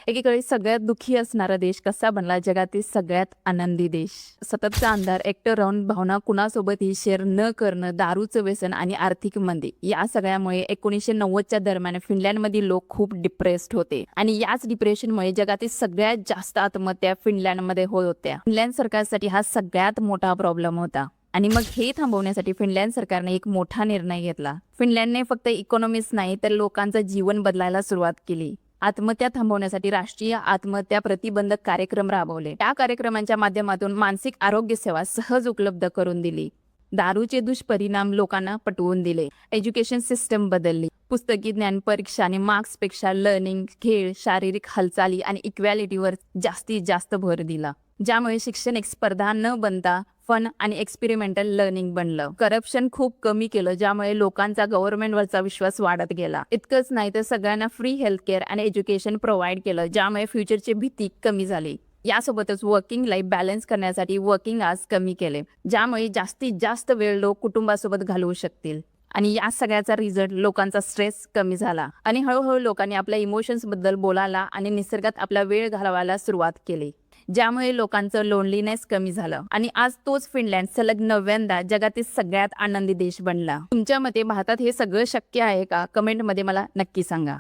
एकीकडे सगळ्यात दुःखी असणारा देश कसा बनला जगातील सगळ्यात आनंदी देश. सततचा अंधार, एकटं राहून भावना कुणासोबतही शेअर न करणं, दारूचं व्यसन आणि आर्थिक मंदी या सगळ्यामुळे 1990च्या दरम्यान फिनलँडमधील लोक खूप डिप्रेस्ड होते आणि याच डिप्रेशनमुळे जगातील सगळ्यात जास्त आत्महत्या फिनलँडमध्ये होत होत्या. फिनलँड सरकारसाठी हा सगळ्यात मोठा प्रॉब्लेम होता आणि मग हे थांबवण्यासाठी फिनलँड सरकारने एक मोठा निर्णय घेतला. फिनलँडने फक्त इकॉनॉमीच नाही तर लोकांचं जीवन बदलायला सुरुवात केली. आत्महत्या थांबवण्यासाठी राष्ट्रीय आत्महत्या प्रतिबंधक कार्यक्रम राबवले. त्या कार्यक्रमांच्या माध्यमातून मानसिक आरोग्य सेवा सहज उपलब्ध करून दिली. दारूचे दुष्परिणाम लोकांना पटवून दिले. एज्युकेशन सिस्टम बदलली. पुस्तकी ज्ञान, परीक्षा आणि मार्क्सपेक्षा लर्निंग, खेळ, शारीरिक हालचाली आणि इक्वॅलिटीवर जास्तीत जास्त भर दिला, ज्यामुळे शिक्षण एक स्पर्धा न बनता फन आणि एक्सपेरिमेंटल लर्निंग बनलं. करप्शन खूप कमी केलं, ज्यामुळे लोकांचा गव्हर्नमेंटवरचा विश्वास वाढत गेला. इतकंच नाही तर सगळ्यांना फ्री हेल्थ केअर आणि एज्युकेशन प्रोव्हाइड केलं, ज्यामुळे फ्युचरची भीती कमी झाली. यासोबतच वर्किंग लाईफ बॅलन्स करण्यासाठी वर्किंग आवर्स कमी केले, ज्यामुळे जास्तीत जास्त वेळ लोक कुटुंबासोबत घालवू शकतील. आणि या सगळ्याचा रिझल्ट लोकांचा स्ट्रेस कमी झाला आणि हळूहळू लोकांनी आपल्या इमोशन्स बद्दल बोलायला आणि निसर्गात आपला वेळ घालवायला सुरुवात केली, ज्यामुळे लोकांचं लोनलीनेस कमी झालं आणि आज तोच फिनलँड सलग 9व्यांदा जगातील सगळ्यात आनंदी देश बनला. तुमच्या मते भारतात हे सगळं शक्य आहे का? कमेंटमध्ये मला नक्की सांगा.